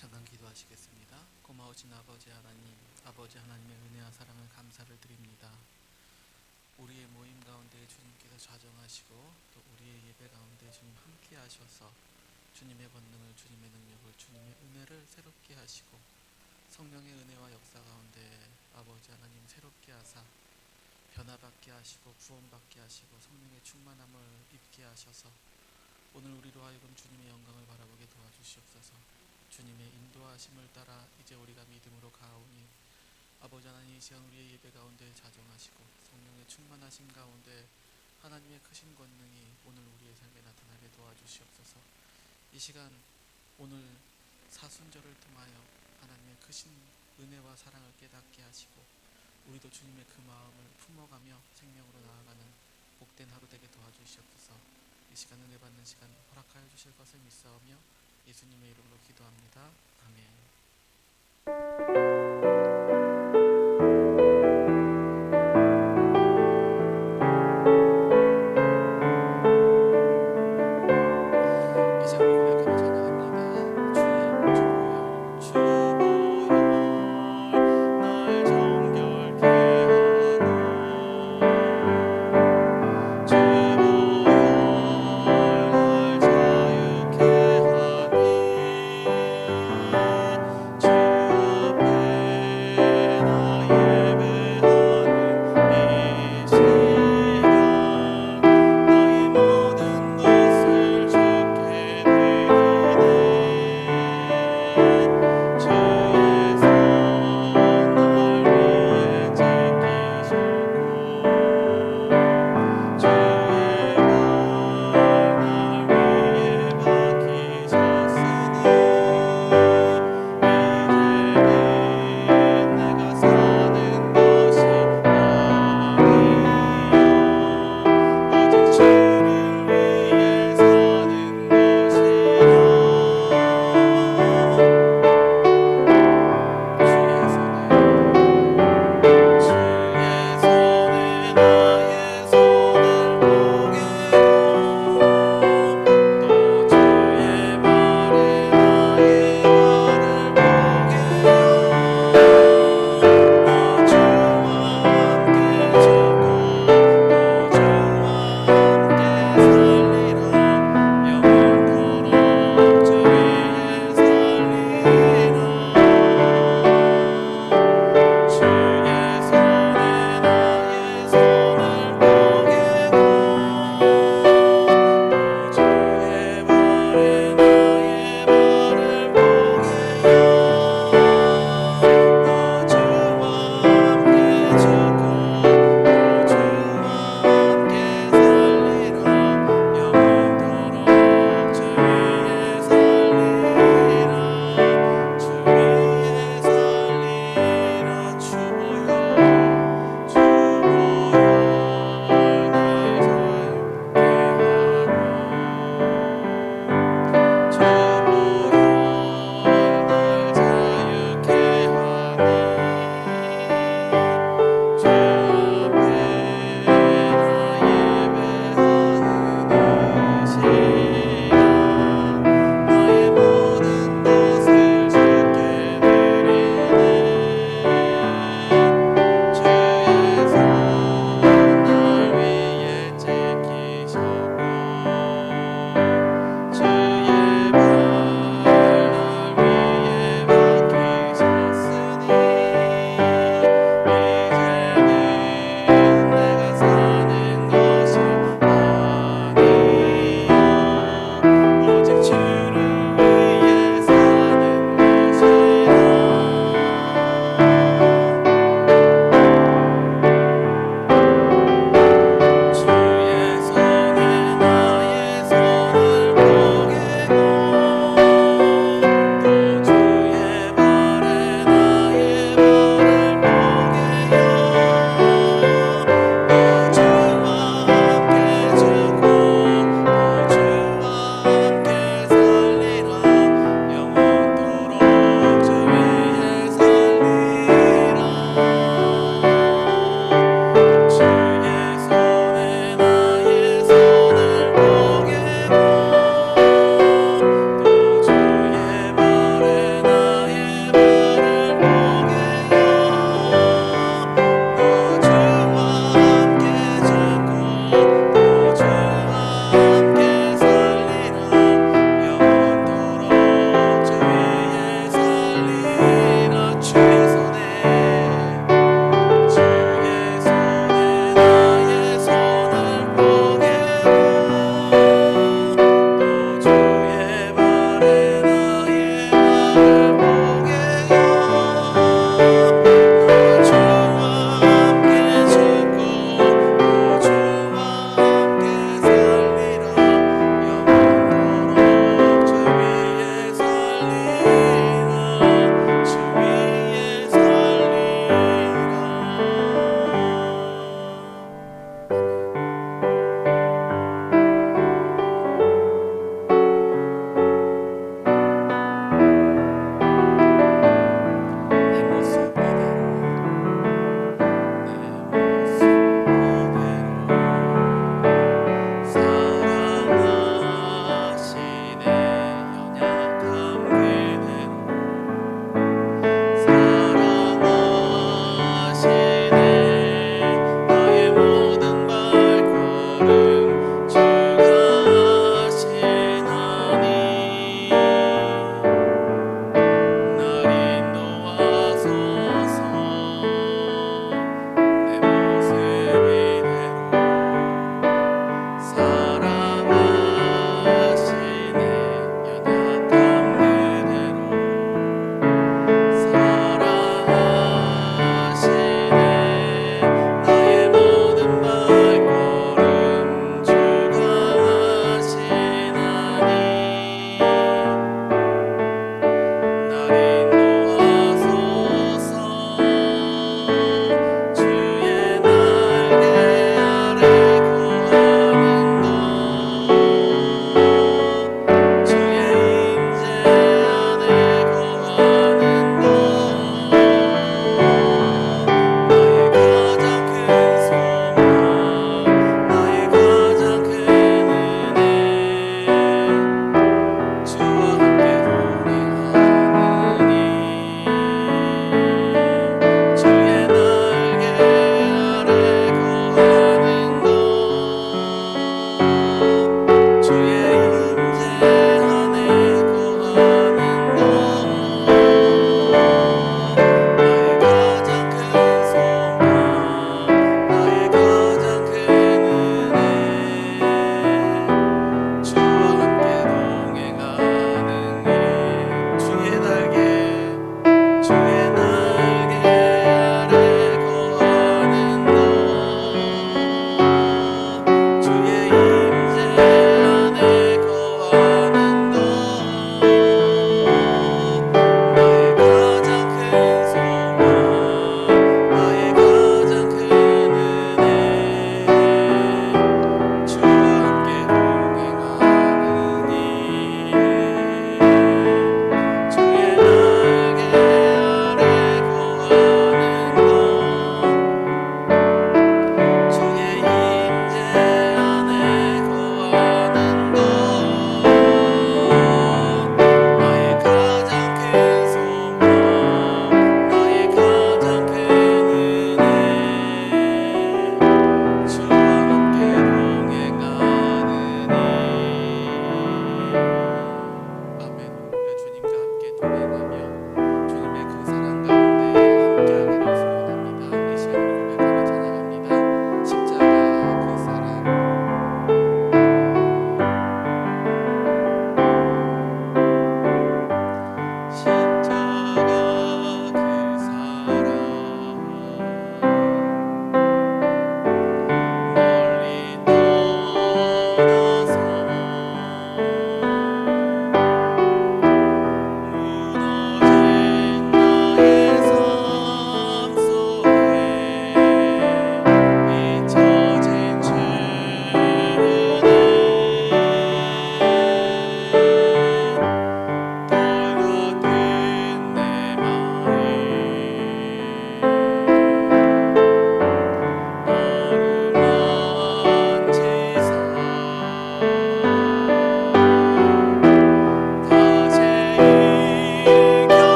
잠깐 기도하시겠습니다. 고마우신 아버지 하나님, 아버지 하나님의 은혜와 사랑을 감사를 드립니다. 우리의 모임 가운데 주님께서 좌정하시고 또 우리의 예배 가운데 주님 함께 하셔서 주님의 권능을, 주님의 능력을, 주님의 은혜를 새롭게 하시고 성령의 은혜와 역사 가운데 아버지 하나님 새롭게 하사 변화받게 하시고 구원받게 하시고 성령의 충만함을 입게 하셔서 오늘 우리로 하여금 주님의 영광을 바라보게 도와주시옵소서. 주님의 인도하심을 따라 이제 우리가 믿음으로 가오니 아버지 하나님 이 시간 우리의 예배 가운데 자정하시고 성령의 충만하심 가운데 하나님의 크신 권능이 오늘 우리의 삶에 나타나게 도와주시옵소서. 이 시간 오늘 사순절을 통하여 하나님의 크신 은혜와 사랑을 깨닫게 하시고 우리도 주님의 그 마음을 품어가며 생명으로 나아가는 복된 하루 되게 도와주시옵소서. 이 시간 은혜 받는 시간 허락하여 주실 것을 믿사오며 예수님의 이름으로 기도합니다. 아멘.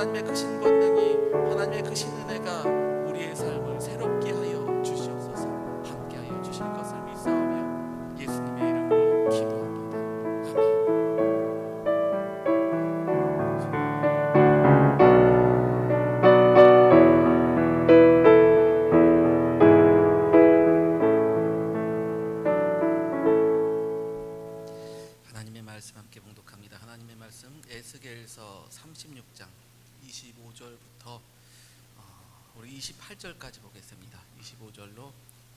하나님의 크신 권능이, 하나님의 크신 은혜가 우리의 삶을 새롭게 하여 주시옵소서. 함께 하여 주실 것을 믿사오며 예수님의 이름으로 기도합니다. 아멘. 하나님의 말씀 함께 봉독합니다. 하나님의 말씀 에스겔서 36장 25절부터 우리 28절까지 보겠습니다. 25절로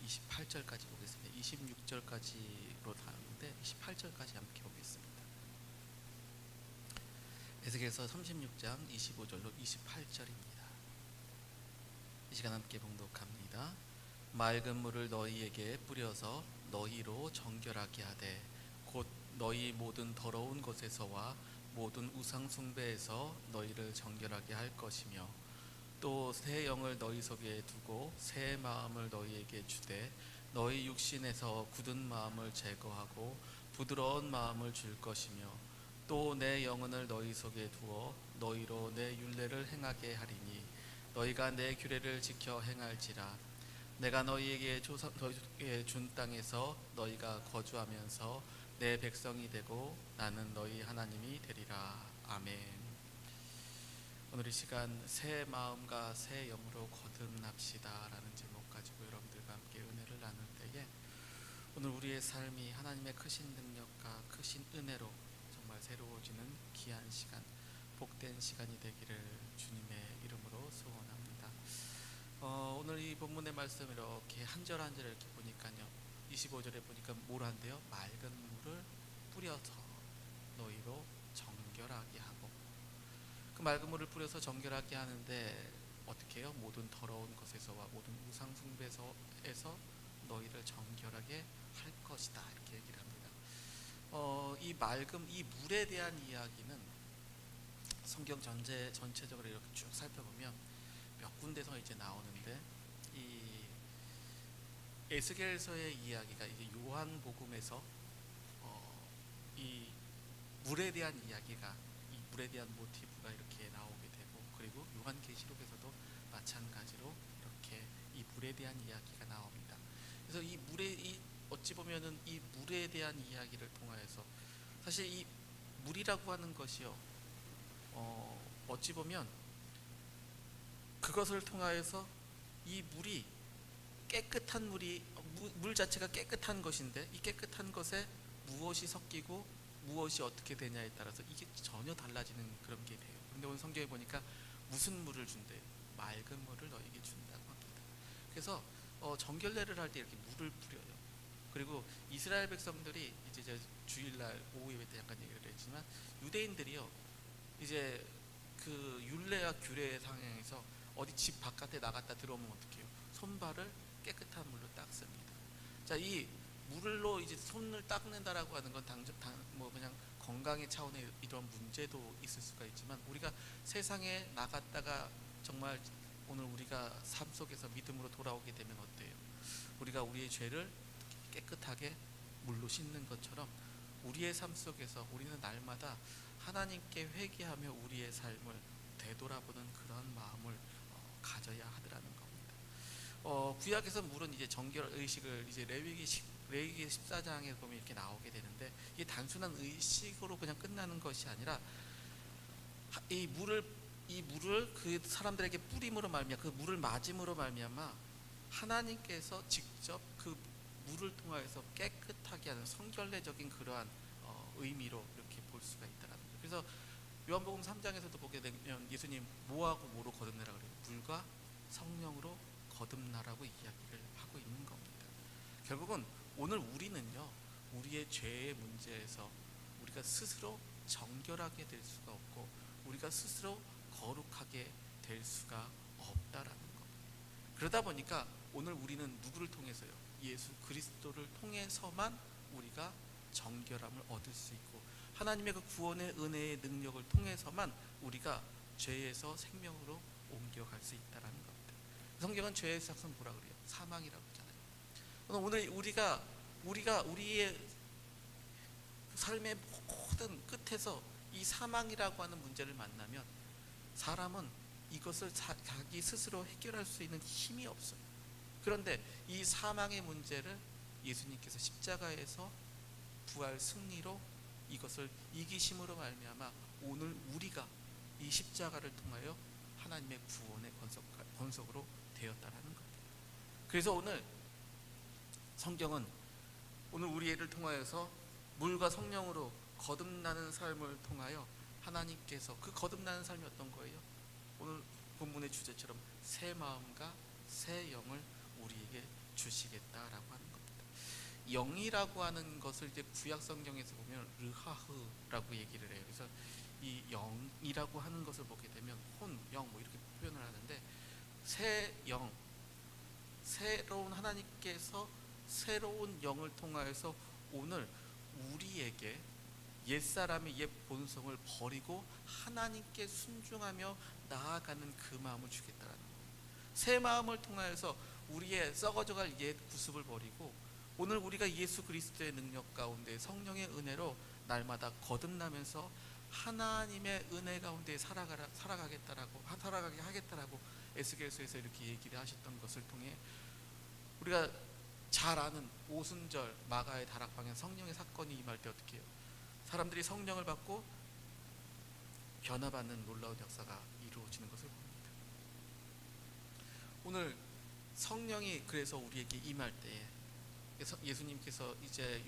28절까지 보겠습니다. 26절까지로 다는데 28절까지 함께 보겠습니다. 에스겔서 36장 25절로 28절입니다. 이 시간 함께 봉독합니다. 맑은 물을 너희에게 뿌려서 너희로 정결하게 하되 곧 너희 모든 더러운 것에서와 모든 우상 숭배에서 너희를 정결하게 할 것이며 또 새 영을 너희 속에 두고 새 마음을 너희에게 주되 너희 육신에서 굳은 마음을 제거하고 부드러운 마음을 줄 것이며 또 내 영혼을 너희 속에 두어 너희로 내 율례를 행하게 하리니 너희가 내 규례를 지켜 행할지라. 내가 너희에게 준 땅에서 너희가 거주하면서 내 백성이 되고 나는 너희 하나님이 되리라. 아멘. 오늘 이 시간 새 마음과 새 영으로 거듭납시다 라는 제목 가지고 여러분들과 함께 은혜를 나눌 때에 오늘 우리의 삶이 하나님의 크신 능력과 크신 은혜로 정말 새로워지는 귀한 시간, 복된 시간이 되기를 주님의 이름으로 소원합니다. 오늘 이 본문의 말씀 이렇게 한 절 한 절 이렇게 보니까요, 25절에 보니까 뭘 한대요? 맑은 물을 뿌려서 너희로 정결하게 하고, 그 맑은 물을 뿌려서 정결하게 하는데 어떻게 해요? 모든 더러운 것에서와 모든 우상 숭배에서 너희를 정결하게 할 것이다 이렇게 얘기를 합니다. 이 맑음, 이 물에 대한 이야기는 성경 전체적으로 이렇게 쭉 살펴보면 몇 군데서 이제 나오는데, 이 에스겔서의 이야기가 이제 요한복음에서 이 물에 대한 이야기가, 이 물에 대한 모티브가 이렇게 나오게 되고, 그리고 요한계시록에서도 마찬가지로 이렇게 이 물에 대한 이야기가 나옵니다. 그래서 이 물에 어찌 보면은 이 물에 대한 이야기를 통하여서 사실 이 물이라고 하는 것이요, 어찌 보면 그것을 통하여서 이 물이 깨끗한 물 자체가 깨끗한 것인데, 이 깨끗한 것에 무엇이 섞이고 무엇이 어떻게 되냐에 따라서 이게 전혀 달라지는 그런 게 돼요. 근데 오늘 성경에 보니까 무슨 물을 준대요? 맑은 물을 너에게 준다고 합니다. 그래서 정결례를 할 때 이렇게 물을 뿌려요. 그리고 이스라엘 백성들이 이제 주일날 오후 예배 때 약간 얘기를 했지만, 유대인들이요 이제 그 율례와 규례의 상황에서 어디 집 바깥에 나갔다 들어오면 어떻게 해요? 손발을 깨끗한 물로 닦습니다. 자, 이 물로 이제 손을 닦는다라고 하는 건 뭐 그냥 건강의 차원의 이런 문제도 있을 수가 있지만, 우리가 세상에 나갔다가 정말 오늘 우리가 삶 속에서 믿음으로 돌아오게 되면 어때요? 우리가 우리의 죄를 깨끗하게 물로 씻는 것처럼 우리의 삶 속에서 우리는 날마다 하나님께 회개하며 우리의 삶을 되돌아보는 그런 마음을 가져야 하더라는 겁니다. 구약에서 물은 이제 정결 의식을 이제 레위기 14장에 보면 이렇게 나오게 되는데, 이게 단순한 의식으로 그냥 끝나는 것이 아니라 이 물을 그 사람들에게 뿌림으로 말미암아, 그 물을 맞음으로 말미암아 하나님께서 직접 그 물을 통하여서 깨끗하게 하는 성결례적인 그러한 의미로 이렇게 볼 수가 있다라는 거예요. 그래서 요한복음 3장에서도 보게 되면 예수님 뭐하고 뭐로 거듭내라 그래요? 물과 성령으로 거듭나라고 이야기를 하고 있는 겁니다. 결국은 오늘 우리는요, 우리의 죄의 문제에서 우리가 스스로 정결하게 될 수가 없고 우리가 스스로 거룩하게 될 수가 없다라는 겁니다. 그러다 보니까 오늘 우리는 누구를 통해서요? 예수 그리스도를 통해서만 우리가 정결함을 얻을 수 있고, 하나님의 그 구원의 은혜의 능력을 통해서만 우리가 죄에서 생명으로 옮겨갈 수 있다라는 겁니다. 성경은 죄의 시작은 뭐라 그래요? 사망이라고 하잖아요. 오늘 우리가 우리의 삶의 모든 끝에서 이 사망이라고 하는 문제를 만나면, 사람은 이것을 자기 스스로 해결할 수 있는 힘이 없어요. 그런데 이 사망의 문제를 예수님께서 십자가에서 부활 승리로 이것을 이기심으로 말미암아 오늘 우리가 이 십자가를 통하여 하나님의 구원의 권속으로 되었다라는 겁니다. 그래서 오늘 성경은 오늘 우리를 통하여서 물과 성령으로 거듭나는 삶을 통하여 하나님께서 그 거듭나는 삶이 어떤 거예요? 오늘 본문의 주제처럼 새 마음과 새 영을 우리에게 주시겠다라고 하는 겁니다. 영이라고 하는 것을 이제 구약 성경에서 보면 르하흐라고 얘기를 해요. 그래서 이 영이라고 하는 것을 보게 되면 혼, 영 뭐 이렇게 표현을 하는데 새 영, 새로운 하나님께서 새로운 영을 통하여서 오늘 우리에게 옛사람의 옛 본성을 버리고 하나님께 순종하며 나아가는 그 마음을 주겠다라는 거예요. 새 마음을 통하여서 우리의 썩어져갈 옛 구습을 버리고 오늘 우리가 예수 그리스도의 능력 가운데 성령의 은혜로 날마다 거듭나면서 하나님의 은혜 가운데 살아가게 하겠다라고 에스겔서에서 이렇게 얘기를 하셨던 것을 통해 우리가 잘 아는 오순절 마가의 다락방에 성령의 사건이 임할 때 어떻게 해요? 사람들이 성령을 받고 변화받는 놀라운 역사가 이루어지는 것을 봅니다. 오늘 성령이 그래서 우리에게 임할 때에 예수님께서 이제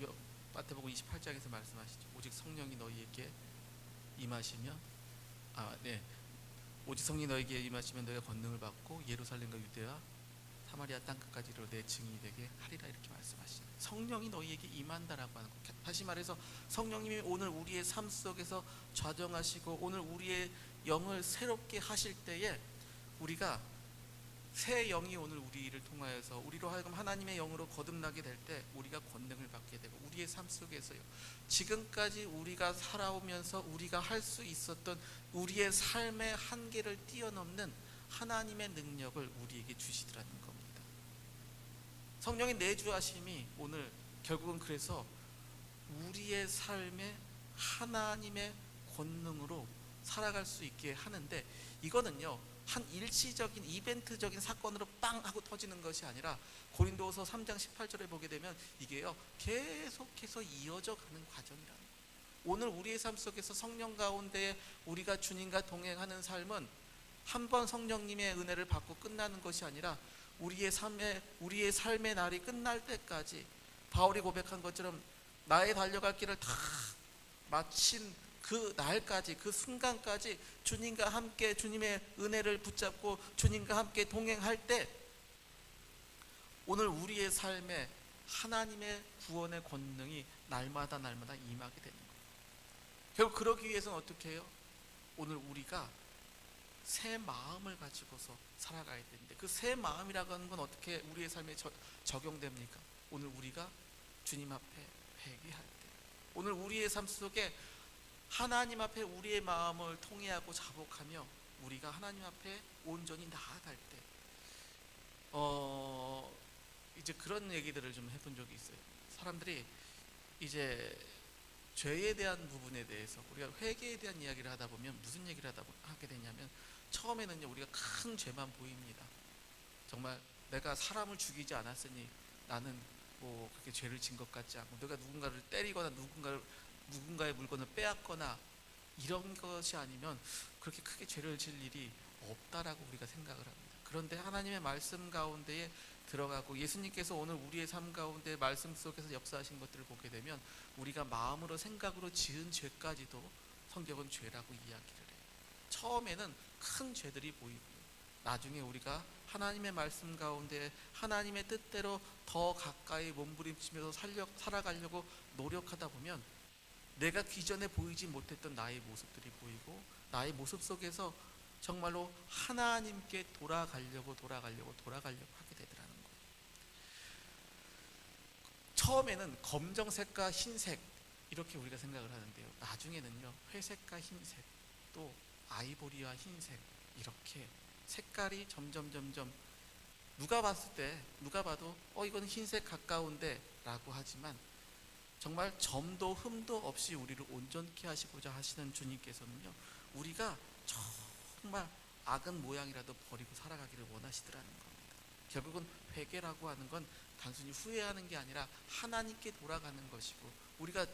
마태복음 28장에서 말씀하시죠. 오직 성령이 너희에게 임하시면 오직 성령이 너희에게 임하시면 너희가 권능을 받고 예루살렘과 유대와 사마리아 땅끝까지로 내 증인이 되게 하리라 이렇게 말씀하시죠. 성령이 너희에게 임한다라고 하는 것. 다시 말해서 성령님이 오늘 우리의 삶 속에서 좌정하시고 오늘 우리의 영을 새롭게 하실 때에 우리가 새 영이 오늘 우리를 통하여서 우리로 하여금 하나님의 영으로 거듭나게 될 때 우리가 권능을 받게 되고 우리의 삶 속에서요 지금까지 우리가 살아오면서 우리가 할 수 있었던 우리의 삶의 한계를 뛰어넘는 하나님의 능력을 우리에게 주시더라는 겁니다. 성령의 내주하심이 오늘 결국은 그래서 우리의 삶에 하나님의 권능으로 살아갈 수 있게 하는데 이거는요 한 일시적인 이벤트적인 사건으로 빵 하고 터지는 것이 아니라 고린도후서 3장 18절에 보게 되면 이게요 계속해서 이어져 가는 과정이라는 거예요. 오늘 우리의 삶 속에서 성령 가운데 우리가 주님과 동행하는 삶은 한 번 성령님의 은혜를 받고 끝나는 것이 아니라 우리의 삶의 날이 끝날 때까지 바울이 고백한 것처럼 나의 달려갈 길을 다 마친 그 날까지 그 순간까지 주님과 함께 주님의 은혜를 붙잡고 주님과 함께 동행할 때 오늘 우리의 삶에 하나님의 구원의 권능이 날마다 임하게 되는 거예요. 결국 그러기 위해서는 어떻게 해요? 오늘 우리가 새 마음을 가지고서 살아가야 되는데 그 새 마음이라고 하는 건 어떻게 우리의 삶에 적용됩니까? 오늘 우리가 주님 앞에 회개할 때 오늘 우리의 삶 속에 하나님 앞에 우리의 마음을 통회하고 자복하며 우리가 하나님 앞에 온전히 나아갈 때 이제 그런 얘기들을 좀 해본 적이 있어요. 사람들이 이제 죄에 대한 부분에 대해서 우리가 회개에 대한 이야기를 하다 보면 무슨 얘기를 하게 되냐면 처음에는요 우리가 큰 죄만 보입니다. 정말 내가 사람을 죽이지 않았으니 나는 뭐 그렇게 죄를 진 것 같지 않고 내가 누군가를 때리거나 누군가의 물건을 빼앗거나 이런 것이 아니면 그렇게 크게 죄를 질 일이 없다라고 우리가 생각을 합니다. 그런데 하나님의 말씀 가운데에 들어가고 예수님께서 오늘 우리의 삶 가운데 말씀 속에서 역사하신 것들을 보게 되면 우리가 마음으로 생각으로 지은 죄까지도 성경은 죄라고 이야기를 해요. 처음에는 큰 죄들이 보이고요. 나중에 우리가 하나님의 말씀 가운데 하나님의 뜻대로 더 가까이 몸부림치면서 살아가려고 노력하다 보면 내가 기존에 보이지 못했던 나의 모습들이 보이고 나의 모습 속에서 정말로 하나님께 돌아가려고 하게 되더라는 거예요. 처음에는 검정색과 흰색 이렇게 우리가 생각을 하는데요. 나중에는요 회색과 흰색 또 아이보리와 흰색 이렇게 색깔이 점점 누가 봐도 이건 흰색 가까운데 라고 하지만 정말 점도 흠도 없이 우리를 온전케 하시고자 하시는 주님께서는요 우리가 정말 악은 모양이라도 버리고 살아가기를 원하시더라는 겁니다. 결국은 회개라고 하는 건 단순히 후회하는 게 아니라 하나님께 돌아가는 것이고, 우리가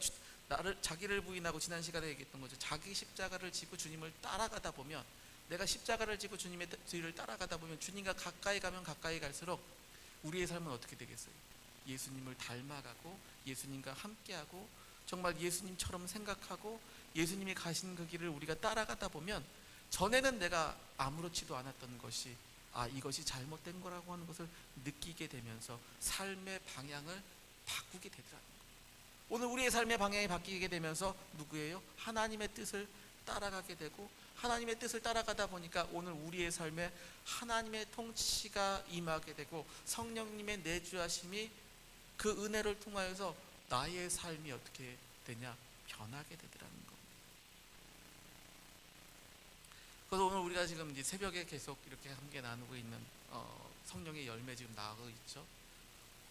자기를 부인하고 지난 시간에 얘기했던 거죠. 자기 십자가를 지고 주님을 따라가다 보면, 내가 십자가를 지고 주님의 뒤를 따라가다 보면 주님과 가까이 가면 가까이 갈수록 우리의 삶은 어떻게 되겠어요? 예수님을 닮아가고 예수님과 함께하고 정말 예수님처럼 생각하고 예수님이 가신 그 길을 우리가 따라가다 보면 전에는 내가 아무렇지도 않았던 것이 이것이 잘못된 거라고 하는 것을 느끼게 되면서 삶의 방향을 바꾸게 되더라는 거예요. 오늘 우리의 삶의 방향이 바뀌게 되면서 누구예요? 하나님의 뜻을 따라가게 되고, 하나님의 뜻을 따라가다 보니까 오늘 우리의 삶에 하나님의 통치가 임하게 되고 성령님의 내주하심이 그 은혜를 통하여서 나의 삶이 어떻게 되냐? 변하게 되더라는 겁니다. 그래서 오늘 우리가 지금 이제 새벽에 계속 이렇게 함께 나누고 있는 성령의 열매 지금 나오고 있죠.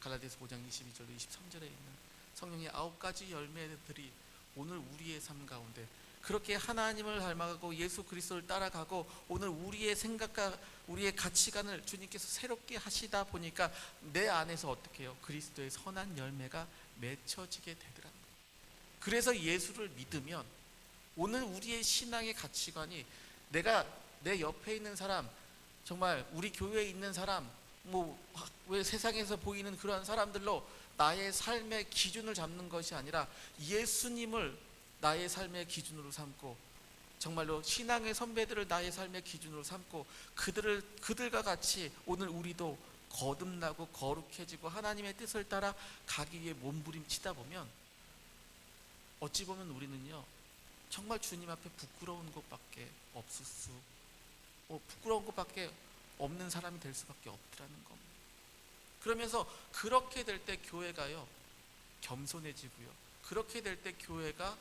갈라디아서 5장 22절로 23절에 있는 성령의 9가지 열매들이 오늘 우리의 삶 가운데 그렇게 하나님을 닮아가고 예수 그리스도를 따라가고 오늘 우리의 생각과 우리의 가치관을 주님께서 새롭게 하시다 보니까 내 안에서 어떻게 해요? 그리스도의 선한 열매가 맺혀지게 되더라고요. 그래서 예수를 믿으면 오늘 우리의 신앙의 가치관이 내가 내 옆에 있는 사람, 정말 우리 교회에 있는 사람, 왜 세상에서 보이는 그러한 사람들로 나의 삶의 기준을 잡는 것이 아니라 예수님을 나의 삶의 기준으로 삼고, 정말로 신앙의 선배들을 나의 삶의 기준으로 삼고 그들과 같이 오늘 우리도 거듭나고 거룩해지고 하나님의 뜻을 따라 가기 위해 몸부림치다 보면 어찌 보면 우리는요 정말 주님 앞에 부끄러운 것밖에 없을 부끄러운 것밖에 없는 사람이 될 수밖에 없더라는 겁니다. 그러면서 그렇게 될 때 교회가요 겸손해지고요, 그렇게 될 때 교회가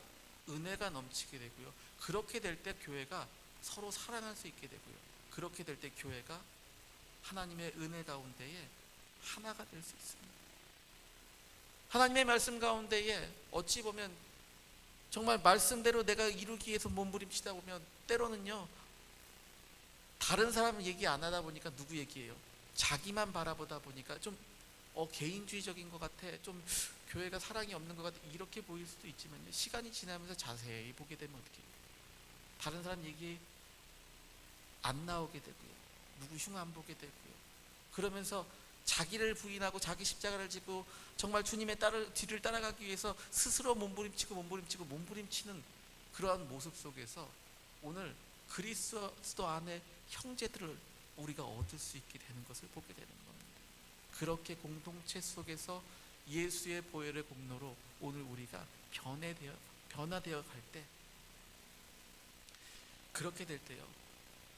은혜가 넘치게 되고요, 그렇게 될 때 교회가 서로 사랑할 수 있게 되고요, 그렇게 될 때 교회가 하나님의 은혜 가운데에 하나가 될 수 있습니다. 하나님의 말씀 가운데에 어찌 보면 정말 말씀대로 내가 이루기 위해서 몸부림치다 보면 때로는요 다른 사람 얘기 안 하다 보니까 누구 얘기예요? 자기만 바라보다 보니까 좀 개인주의적인 것 같아, 좀 교회가 사랑이 없는 것 같아, 이렇게 보일 수도 있지만요, 시간이 지나면서 자세히 보게 되면 어떻게 해요? 다른 사람 얘기 안 나오게 되고요, 누구 흉 안 보게 되고요, 그러면서 자기를 부인하고 자기 십자가를 지고 정말 주님의 뒤를 따라가기 위해서 스스로 몸부림치는 그러한 모습 속에서 오늘 그리스도 안에 형제들을 우리가 얻을 수 있게 되는 것을 보게 되는 겁니다. 그렇게 공동체 속에서 예수의 보혈의 공로로 오늘 우리가 변화되어 갈 때, 그렇게 될 때요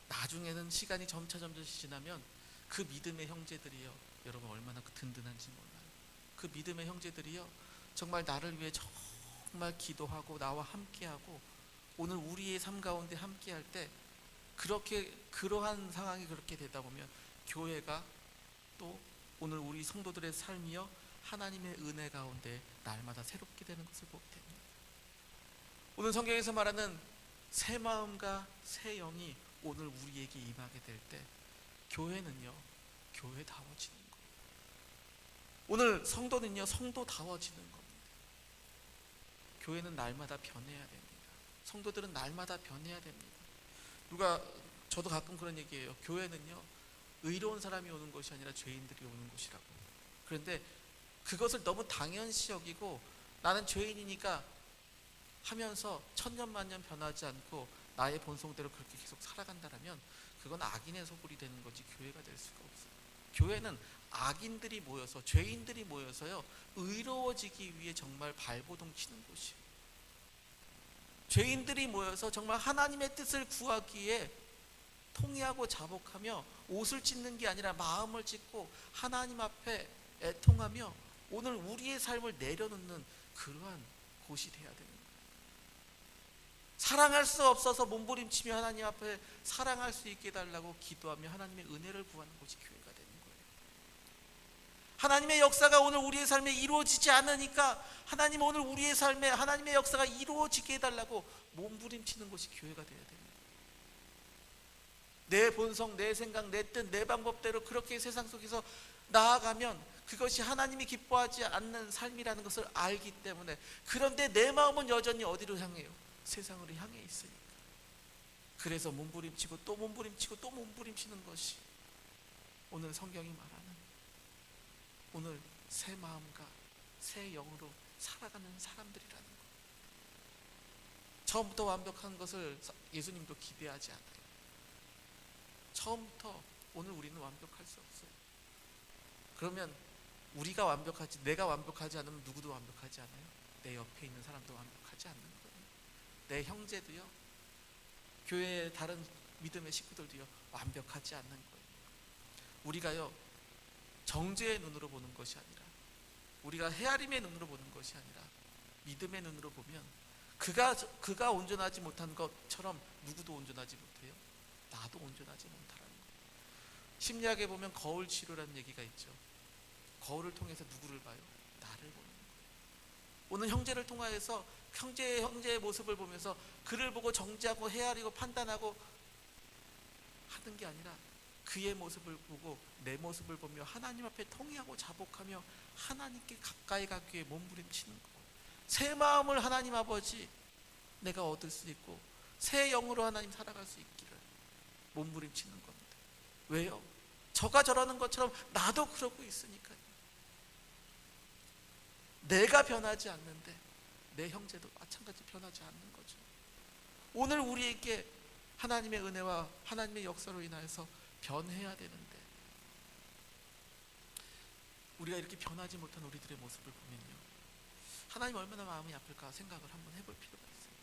나중에는 시간이 점차 지나면 그 믿음의 형제들이요 여러분 얼마나 든든한지 몰라요. 그 믿음의 형제들이요 정말 나를 위해 정말 기도하고 나와 함께하고 오늘 우리의 삶 가운데 함께할 때 그러한 상황이 그렇게 되다 보면 교회가 또 오늘 우리 성도들의 삶이요 하나님의 은혜 가운데 날마다 새롭게 되는 것을 보게 됩니다. 오늘 성경에서 말하는 새 마음과 새 영이 오늘 우리에게 임하게 될 때 교회는요 교회다워지는 거예요. 오늘 성도는요 성도다워지는 겁니다. 교회는 날마다 변해야 됩니다. 성도들은 날마다 변해야 됩니다. 저도 가끔 그런 얘기해요. 교회는요 의로운 사람이 오는 것이 아니라 죄인들이 오는 곳이라고. 그런데 그것을 너무 당연시 여기고 나는 죄인이니까 하면서 천년만년 변하지 않고 나의 본성대로 그렇게 계속 살아간다면 그건 악인의 소굴이 되는 거지 교회가 될 수가 없어요. 교회는 악인들이 모여서 죄인들이 모여서요 의로워지기 위해 정말 발버둥 치는 곳이에요. 죄인들이 모여서 정말 하나님의 뜻을 구하기에 통회하고 자복하며 옷을 찢는 게 아니라 마음을 찢고 하나님 앞에 애통하며 오늘 우리의 삶을 내려놓는 그러한 곳이 돼야 되는 거예요. 사랑할 수 없어서 몸부림치며 하나님 앞에 사랑할 수 있게 해달라고 기도하며 하나님의 은혜를 구하는 곳이 교회가 되는 거예요. 하나님의 역사가 오늘 우리의 삶에 이루어지지 않으니까 하나님 오늘 우리의 삶에 하나님의 역사가 이루어지게 해달라고 몸부림치는 곳이 교회가 되어야 됩니다. 내 본성, 내 생각, 내 뜻, 내 방법대로 그렇게 세상 속에서 나아가면 그것이 하나님이 기뻐하지 않는 삶이라는 것을 알기 때문에, 그런데 내 마음은 여전히 어디로 향해요? 세상으로 향해 있으니까. 그래서 몸부림치고 또 몸부림치고 또 몸부림치는 것이 오늘 성경이 말하는 오늘 새 마음과 새 영으로 살아가는 사람들이라는 것. 처음부터 완벽한 것을 예수님도 기대하지 않아요. 처음부터 오늘 우리는 완벽할 수 없어요. 그러면 우리가 완벽하지, 내가 완벽하지 않으면 누구도 완벽하지 않아요. 내 옆에 있는 사람도 완벽하지 않는 거예요. 내 형제도요, 교회의 다른 믿음의 식구들도요, 완벽하지 않는 거예요. 우리가요, 정죄의 눈으로 보는 것이 아니라, 우리가 헤아림의 눈으로 보는 것이 아니라 믿음의 눈으로 보면 그가 온전하지 못한 것처럼 누구도 온전하지 못해요. 나도 온전하지 못하라는 거예요. 심리학에 보면 거울 치료라는 얘기가 있죠. 거울을 통해서 누구를 봐요? 나를 보는 거예요. 오늘 형제를 통하여서 형제의 모습을 보면서 그를 보고 정죄하고 헤아리고 판단하고 하는 게 아니라 그의 모습을 보고 내 모습을 보며 하나님 앞에 통회하고 자복하며 하나님께 가까이 가기 위해 몸부림치는 거예요. 새 마음을 하나님 아버지 내가 얻을 수 있고 새 영으로 하나님 살아갈 수 있기를 몸부림치는 겁니다. 왜요? 저가 저러는 것처럼 나도 그러고 있으니까요. 내가 변하지 않는데 내 형제도 마찬가지 변하지 않는 거죠. 오늘 우리에게 하나님의 은혜와 하나님의 역사로 인하여서 변해야 되는데, 우리가 이렇게 변하지 못한 우리들의 모습을 보면요, 하나님 얼마나 마음이 아플까 생각을 한번 해볼 필요가 있어요.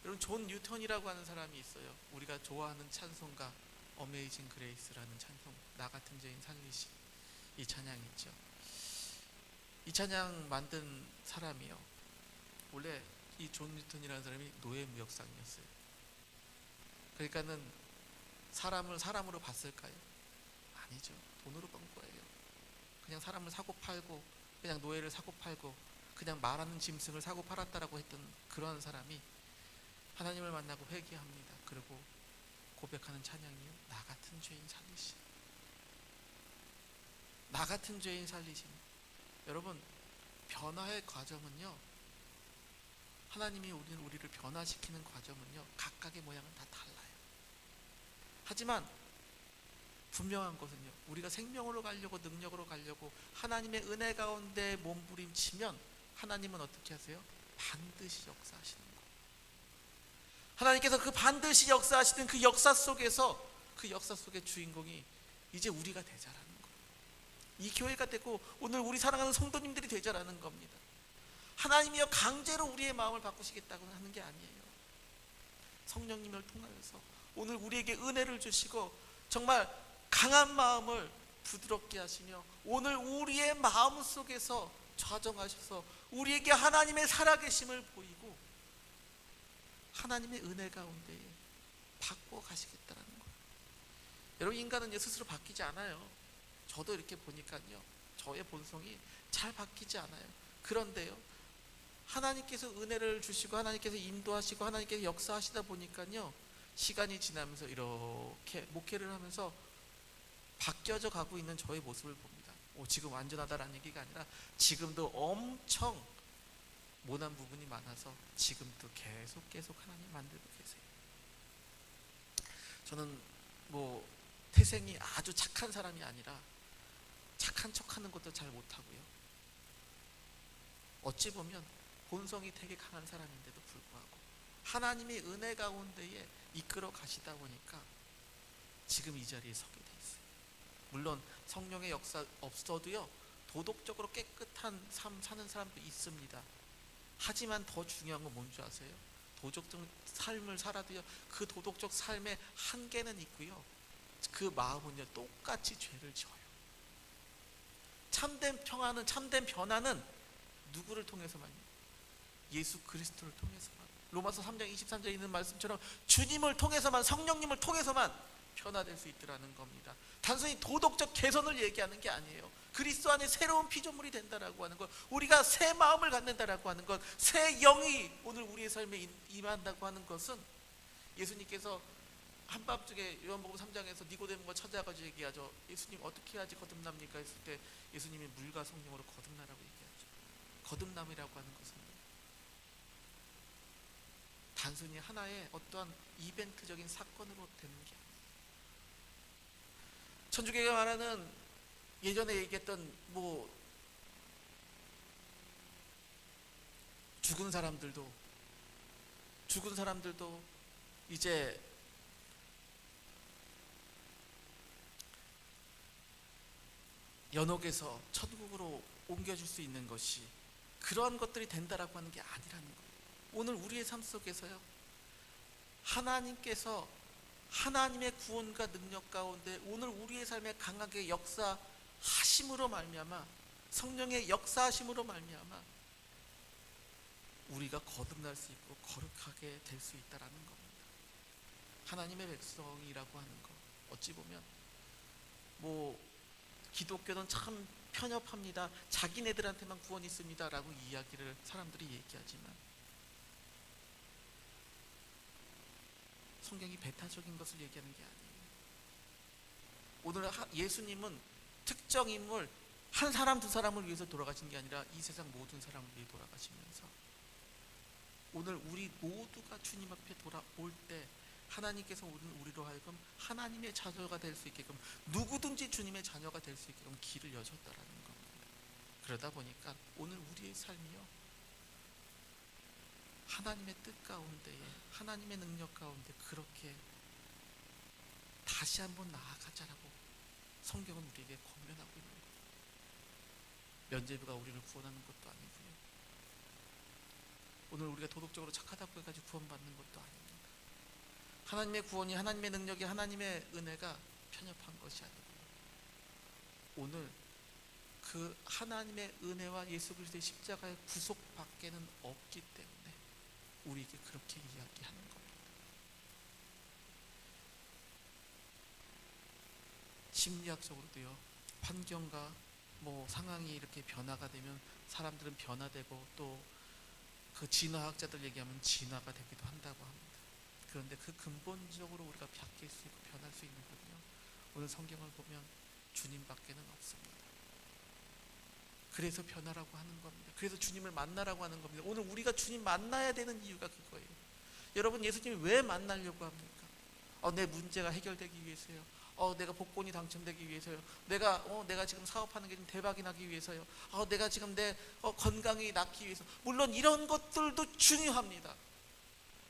여러분, 존 뉴턴이라고 하는 사람이 있어요. 우리가 좋아하는 찬송가 어메이징 그레이스라는 찬송, 나 같은 죄인 살리시, 이 찬양이 있죠. 이 찬양 만든 사람이요, 원래 이 존 뉴턴이라는 사람이 노예무역상이었어요. 그러니까는 사람을 사람으로 봤을까요? 아니죠. 돈으로 번 거예요. 그냥 사람을 사고 팔고, 그냥 노예를 사고 팔고, 그냥 말하는 짐승을 사고 팔았다라고 했던 그런 사람이 하나님을 만나고 회개합니다. 그리고 고백하는 찬양이요, 나 같은 죄인 살리심. 나 같은 죄인 살리심. 여러분, 변화의 과정은요, 하나님이 우리를 변화시키는 과정은요, 각각의 모양은 다 달라요. 하지만 분명한 것은요, 우리가 생명으로 가려고, 능력으로 가려고 하나님의 은혜 가운데 몸부림치면 하나님은 어떻게 하세요? 반드시 역사하시는 거예요. 하나님께서 그 반드시 역사하시는 그 역사 속에서, 그 역사 속의 주인공이 이제 우리가 되자라는 거예요. 이 교회가 되고 오늘 우리 사랑하는 성도님들이 되자라는 겁니다. 하나님이여 강제로 우리의 마음을 바꾸시겠다고 하는 게 아니에요. 성령님을 통하여서 오늘 우리에게 은혜를 주시고 정말 강한 마음을 부드럽게 하시며 오늘 우리의 마음 속에서 좌정하셔서 우리에게 하나님의 살아계심을 보이고 하나님의 은혜 가운데 바꿔 가시겠다는 거예요. 여러분, 인간은 스스로 바뀌지 않아요. 저도 이렇게 보니까요, 저의 본성이 잘 바뀌지 않아요. 그런데요, 하나님께서 은혜를 주시고 하나님께서 인도하시고 하나님께서 역사하시다 보니까요, 시간이 지나면서 이렇게 목회를 하면서 바뀌어져 가고 있는 저의 모습을 봅니다. 지금 완전하다라는 얘기가 아니라 지금도 엄청 모난 부분이 많아서 지금도 계속 하나님 만들고 계세요. 저는 태생이 아주 착한 사람이 아니라 착한 척하는 것도 잘 못하고요, 어찌 보면 본성이 되게 강한 사람인데도 불구하고 하나님의 은혜 가운데에 이끌어 가시다 보니까 지금 이 자리에 서게 돼 있어요. 물론 성령의 역사 없어도요, 도덕적으로 깨끗한 삶 사는 사람도 있습니다. 하지만 더 중요한 건 뭔지 아세요? 도덕적 삶을 살아도요, 그 도덕적 삶의 한계는 있고요, 그 마음은요 똑같이 죄를 지어요. 참된 평화는, 참된 변화는 누구를 통해서만요? 예수 그리스도를 통해서만. 로마서 3장 23절에 있는 말씀처럼 주님을 통해서만, 성령님을 통해서만 변화될 수 있더라는 겁니다. 단순히 도덕적 개선을 얘기하는 게 아니에요. 그리스도 안에 새로운 피조물이 된다라고 하는 것, 우리가 새 마음을 갖는다라고 하는 것, 새 영이 오늘 우리의 삶에 임한다고 하는 것은 예수님께서 한밤중에 요한복음 3장에서 니고데모가 찾아가지고 얘기하죠. 예수님 어떻게 해야지 거듭납니까? 했을 때 예수님이 물과 성령으로 거듭나라고 얘기하죠. 거듭남이라고 하는 것은 단순히 하나의 어떠한 이벤트적인 사건으로 되는 게 아니에요. 천주교가 말하는 예전에 얘기했던 죽은 사람들도 이제 연옥에서 천국으로 옮겨줄 수 있는 것이 그러한 것들이 된다라고 하는 게 아니라는 거예요. 오늘 우리의 삶 속에서요, 하나님께서 하나님의 구원과 능력 가운데 오늘 우리의 삶에 강하게 역사하심으로 말미암아, 성령의 역사하심으로 말미암아 우리가 거듭날 수 있고 거룩하게 될 수 있다라는 겁니다. 하나님의 백성이라고 하는 것, 어찌 보면 기독교는 참 편협합니다. 자기네들한테만 구원이 있습니다 라고 이야기를 사람들이 얘기하지만 성경이 배타적인 것을 얘기하는 게 아니에요. 오늘 예수님은 특정 인물 한 사람 두 사람을 위해서 돌아가신 게 아니라 이 세상 모든 사람을 위해 돌아가시면서 오늘 우리 모두가 주님 앞에 돌아올 때 하나님께서 오늘 우리로 하여금 하나님의 자녀가 될 수 있게끔, 누구든지 주님의 자녀가 될 수 있게끔 길을 여셨다라는 겁니다. 그러다 보니까 오늘 우리의 삶이요, 하나님의 뜻 가운데에, 하나님의 능력 가운데 그렇게 다시 한번 나아가자라고 성경은 우리에게 권면하고 있는 거예요. 면죄부가 우리를 구원하는 것도 아니고요, 오늘 우리가 도덕적으로 착하다고 해가지고 구원받는 것도 아닙니다. 하나님의 구원이, 하나님의 능력이, 하나님의 은혜가 편협한 것이 아니고요, 오늘 그 하나님의 은혜와 예수 그리스도의 십자가의 구속 밖에는 없기 때문에 우리에게 그렇게 이야기하는 겁니다. 심리학적으로도요, 환경과 상황이 이렇게 변화가 되면 사람들은 변화되고 또 그 진화학자들 얘기하면 진화가 되기도 한다고 합니다. 그런데 그 근본적으로 우리가 바뀔 수 있고 변할 수 있는 거는요, 오늘 성경을 보면 주님밖에는 없습니다. 그래서 변화라고 하는 겁니다. 그래서 주님을 만나라고 하는 겁니다. 오늘 우리가 주님 만나야 되는 이유가 그거예요. 여러분, 예수님이 왜 만나려고 합니까? 내 문제가 해결되기 위해서요. 내가 복권이 당첨되기 위해서요. 내가 지금 사업하는 게 좀 대박이 나기 위해서요. 내가 지금 내 건강이 낫기 위해서. 물론 이런 것들도 중요합니다.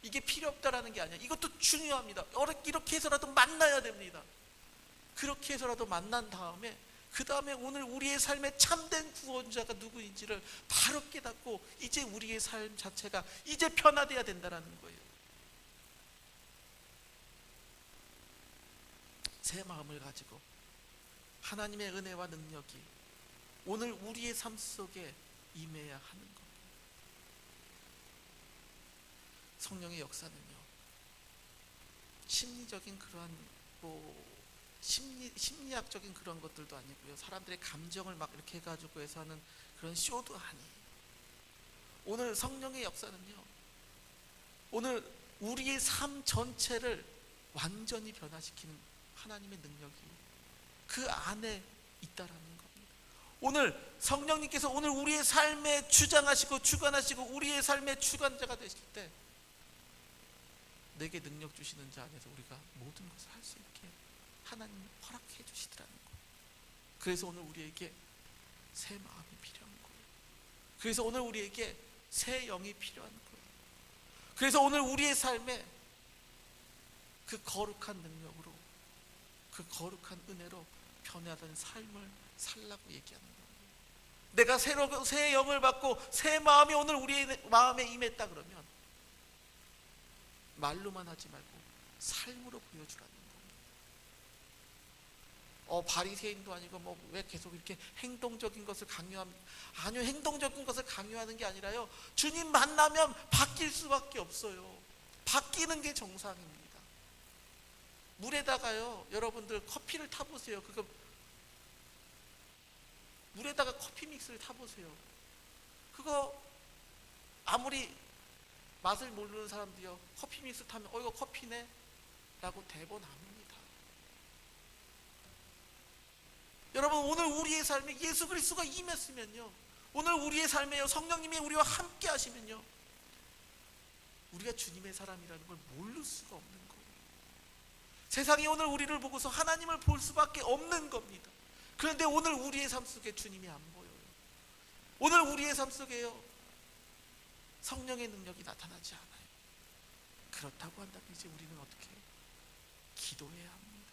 이게 필요 없다라는 게 아니야. 이것도 중요합니다. 이렇게 해서라도 만나야 됩니다. 그렇게 해서라도 만난 다음에 그 다음에 오늘 우리의 삶에 참된 구원자가 누구인지를 바로 깨닫고 이제 우리의 삶 자체가 이제 변화돼야 된다는 거예요. 새 마음을 가지고 하나님의 은혜와 능력이 오늘 우리의 삶 속에 임해야 하는 겁니다. 성령의 역사는요, 심리적인 그러한 심리학적인 그런 것들도 아니고요, 사람들의 감정을 막 이렇게 해가지고 해서 하는 그런 쇼도 아니에요. 오늘 성령의 역사는요, 오늘 우리의 삶 전체를 완전히 변화시키는 하나님의 능력이 그 안에 있다라는 겁니다. 오늘 성령님께서 오늘 우리의 삶에 주장하시고 주관하시고 우리의 삶의 주관자가 되실 때 내게 능력 주시는 자 안에서 우리가 모든 것을 할 수 있게 하나님 허락해 주시더라는 거예요. 그래서 오늘 우리에게 새 마음이 필요한 거예요. 그래서 오늘 우리에게 새 영이 필요한 거예요. 그래서 오늘 우리의 삶에 그 거룩한 능력으로, 그 거룩한 은혜로 변화된 삶을 살라고 얘기하는 거예요. 내가 새 영을 받고 새 마음이 오늘 우리의 마음에 임했다 그러면 말로만 하지 말고 삶으로 보여주라는 겁니다. 바리새인도 아니고 왜 계속 이렇게 행동적인 것을 강요합니까? 아니요, 행동적인 것을 강요하는 게 아니라요, 주님 만나면 바뀔 수밖에 없어요. 바뀌는 게 정상입니다. 물에다가요, 여러분들 커피를 타보세요. 물에다가 커피 믹스를 타보세요. 그거 아무리 맛을 모르는 사람도요, 커피 믹스 타면 이거 커피네 라고 대본합니다. 여러분, 오늘 우리의 삶에 예수 그리스도가 임했으면요, 오늘 우리의 삶에 성령님이 우리와 함께 하시면요, 우리가 주님의 사람이라는 걸 모를 수가 없는 거예요. 세상이 오늘 우리를 보고서 하나님을 볼 수밖에 없는 겁니다. 그런데 오늘 우리의 삶 속에 주님이 안 보여요. 오늘 우리의 삶 속에요, 성령의 능력이 나타나지 않아요. 그렇다고 한다면 이제 우리는 어떻게 해요? 기도해야 합니다.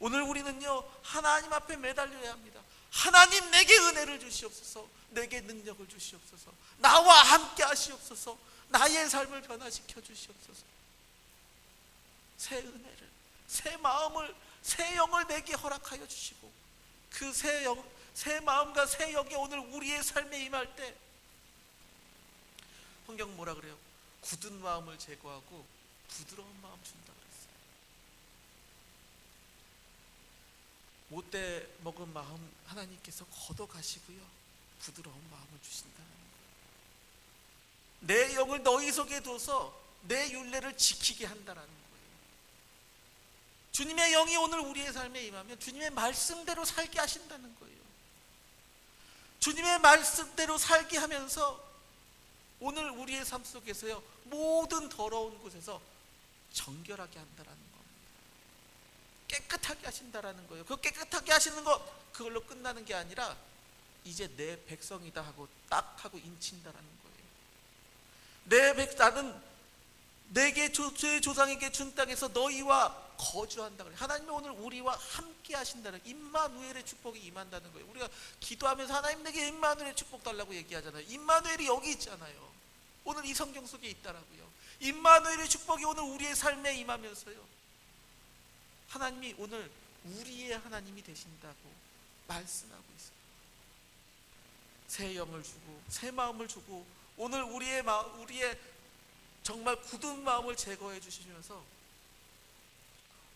오늘 우리는요, 하나님 앞에 매달려야 합니다. 하나님, 내게 은혜를 주시옵소서, 내게 능력을 주시옵소서, 나와 함께 하시옵소서, 나의 삶을 변화시켜 주시옵소서. 새 은혜를, 새 마음을, 새 영을 내게 허락하여 주시고, 그 새 마음과 새 영이 오늘 우리의 삶에 임할 때, 성경 뭐라 그래요? 굳은 마음을 제거하고 부드러운 마음 준다 그랬어요. 못돼 먹은 마음 하나님께서 걷어가시고요, 부드러운 마음을 주신다는 거예요. 내 영을 너희 속에 둬서 내 율례를 지키게 한다라는 거예요. 주님의 영이 오늘 우리의 삶에 임하면 주님의 말씀대로 살게 하신다는 거예요. 주님의 말씀대로 살게 하면서 오늘 우리의 삶 속에서요, 모든 더러운 곳에서 정결하게 한다라는 겁니다. 깨끗하게 하신다라는 거예요. 그 깨끗하게 하시는 것, 그걸로 끝나는 게 아니라 이제 내 백성이다 하고 딱 하고 인친다라는 거예요. 나는 내게 제 조상에게 준 땅에서 너희와 거주한다 그래요. 하나님이 오늘 우리와 함께 하신다는, 임마누엘의 축복이 임한다는 거예요. 우리가 기도하면서 하나님 내게 임마누엘의 축복 달라고 얘기하잖아요. 임마누엘이 여기 있잖아요. 오늘 이 성경 속에 있다라고요. 임마누엘의 축복이 오늘 우리의 삶에 임하면서요, 하나님이 오늘 우리의 하나님이 되신다고 말씀하고 있어요. 새 영을 주고 새 마음을 주고 오늘 우리의 정말 굳은 마음을 제거해 주시면서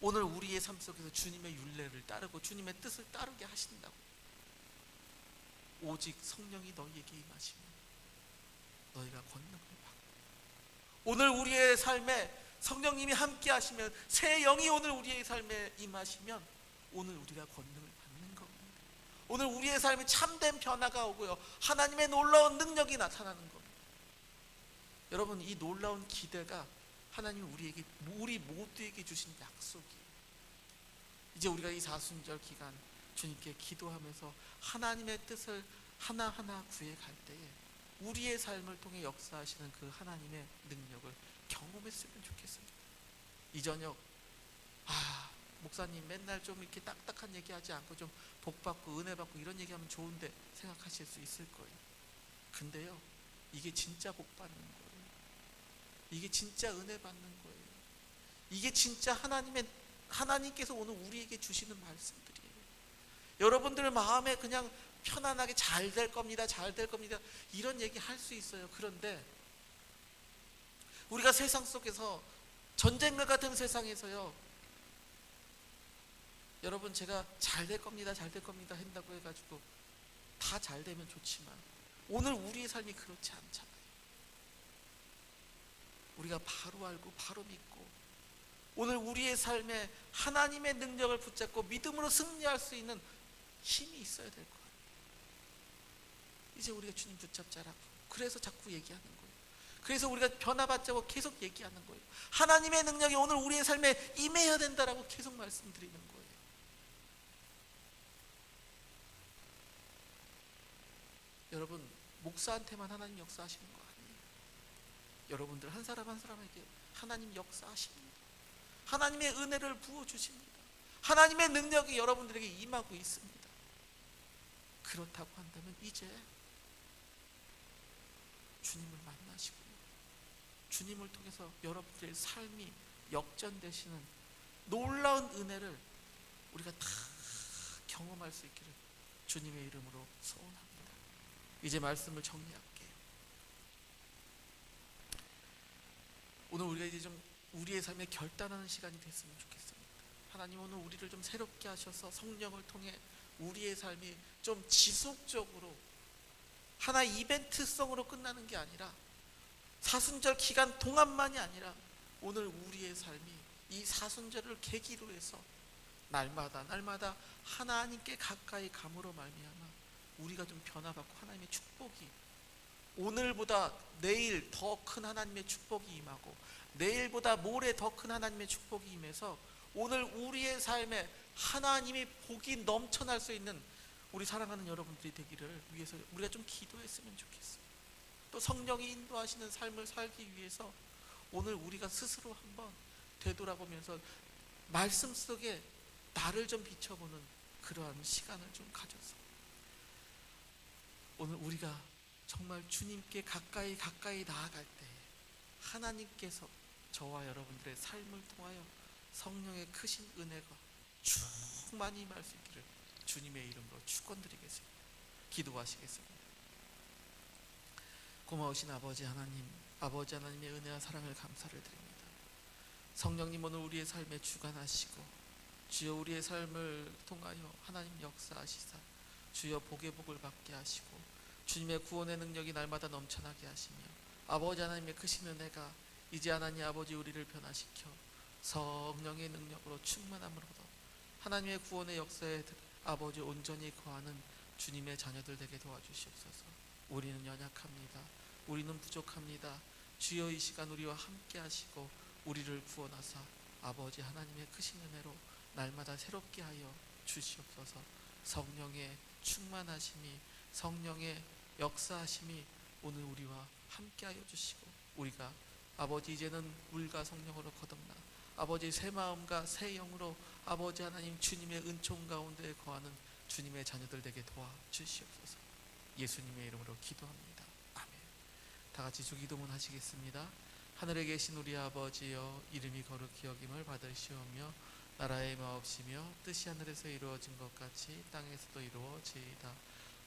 오늘 우리의 삶 속에서 주님의 율례를 따르고 주님의 뜻을 따르게 하신다고. 오직 성령이 너희에게 임하시면 너희가 권능을 받고, 오늘 우리의 삶에 성령님이 함께 하시면, 새 영이 오늘 우리의 삶에 임하시면 오늘 우리가 권능을 받는 겁니다. 오늘 우리의 삶에 참된 변화가 오고요, 하나님의 놀라운 능력이 나타나는 겁니다. 여러분, 이 놀라운 기대가 하나님이 우리 모두에게 주신 약속이에요. 이제 우리가 이 사순절 기간 주님께 기도하면서 하나님의 뜻을 하나하나 구해갈 때에 우리의 삶을 통해 역사하시는 그 하나님의 능력을 경험했으면 좋겠습니다. 이 저녁, 목사님 맨날 좀 이렇게 딱딱한 얘기하지 않고 좀 복받고 은혜 받고 이런 얘기하면 좋은데 생각하실 수 있을 거예요. 근데요, 이게 진짜 복받는 거예요. 이게 진짜 은혜 받는 거예요. 이게 진짜 하나님께서 오늘 우리에게 주시는 말씀들이에요. 여러분들 마음에 그냥 편안하게 잘 될 겁니다, 잘 될 겁니다, 이런 얘기 할 수 있어요. 그런데 우리가 세상 속에서, 전쟁과 같은 세상에서요, 여러분, 제가 잘 될 겁니다, 잘 될 겁니다 한다고 해가지고 다 잘 되면 좋지만 오늘 우리의 삶이 그렇지 않잖아요. 우리가 바로 알고 바로 믿고 오늘 우리의 삶에 하나님의 능력을 붙잡고 믿음으로 승리할 수 있는 힘이 있어야 될 거예요. 이제 우리가 주님 붙잡자라고, 그래서 자꾸 얘기하는 거예요. 그래서 우리가 변화받자고 계속 얘기하는 거예요. 하나님의 능력이 오늘 우리의 삶에 임해야 된다라고 계속 말씀드리는 거예요. 여러분, 목사한테만 하나님 역사하시는 거 아니에요. 여러분들 한 사람 한 사람에게 하나님 역사하십니다. 하나님의 은혜를 부어주십니다. 하나님의 능력이 여러분들에게 임하고 있습니다. 그렇다고 한다면 이제 주님을 만나시고요, 주님을 통해서 여러분들의 삶이 역전되시는 놀라운 은혜를 우리가 다 경험할 수 있기를 주님의 이름으로 소원합니다. 이제 말씀을 정리할게요. 오늘 우리가 이제 좀 우리의 삶에 결단하는 시간이 됐으면 좋겠습니다. 하나님, 오늘 우리를 좀 새롭게 하셔서 성령을 통해 우리의 삶이 좀 지속적으로 하나의 이벤트성으로 끝나는 게 아니라 사순절 기간 동안만이 아니라 오늘 우리의 삶이 이 사순절을 계기로 해서 날마다 하나님께 가까이 감으로 말미암아 우리가 좀 변화받고 하나님의 축복이 오늘보다 내일 더 큰 하나님의 축복이 임하고 내일보다 모레 더 큰 하나님의 축복이 임해서 오늘 우리의 삶에 하나님이 복이 넘쳐날 수 있는 우리 사랑하는 여러분들이 되기를 위해서 우리가 좀 기도했으면 좋겠어요. 또 성령이 인도하시는 삶을 살기 위해서 오늘 우리가 스스로 한번 되돌아보면서 말씀 속에 나를 좀 비춰보는 그러한 시간을 좀 가져서 오늘 우리가 정말 주님께 가까이 나아갈 때 하나님께서 저와 여러분들의 삶을 통하여 성령의 크신 은혜가 충만히 임할 수 있기를 주님의 이름으로 축원드리겠습니다. 기도하시겠습니다. 고마우신 아버지 하나님의 은혜와 사랑을 감사를 드립니다. 성령님 오늘 우리의 삶에 주관하시고 주여 우리의 삶을 통하여 하나님 역사하시사 주여 복의 복을 받게 하시고 주님의 구원의 능력이 날마다 넘쳐나게 하시며 아버지 하나님의 크신 은혜가 이제 하나님 아버지 우리를 변화시켜 성령의 능력으로 충만함으로써 하나님의 구원의 역사에 아버지 온전히 거하는 주님의 자녀들 되게 도와주시옵소서. 우리는 연약합니다. 우리는 부족합니다. 주여 이 시간 우리와 함께 하시고 우리를 구원하사 아버지 하나님의 크신 은혜로 날마다 새롭게 하여 주시옵소서. 성령의 충만하심이 성령의 역사하심이 오늘 우리와 함께하여 주시고 우리가 아버지 이제는 물과 성령으로 거듭나 아버지 새 마음과 새 영으로 아버지 하나님 주님의 은총 가운데 거하는 주님의 자녀들 되게 도와주시옵소서. 예수님의 이름으로 기도합니다. 아멘. 다 같이 주기도문 하시겠습니다. 하늘에 계신 우리 아버지여 이름이 거룩히 여김을 받으시오며 나라의 마옵시며 뜻이 하늘에서 이루어진 것 같이 땅에서도 이루어지이다.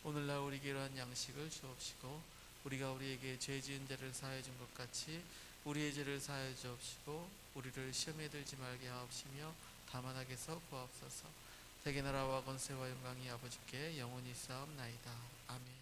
오늘날 우리에게 이러한 양식을 주옵시고 우리가 우리에게 죄 지은 자를 사하여 준 것 같이 우리의 죄를 사하여 주옵시고 우리를 시험에 들지 말게 하옵시며 다만 악에서 구하옵소서. 세계 나라와 권세와 영광이 아버지께 영원히 쌓옵나이다. 아멘.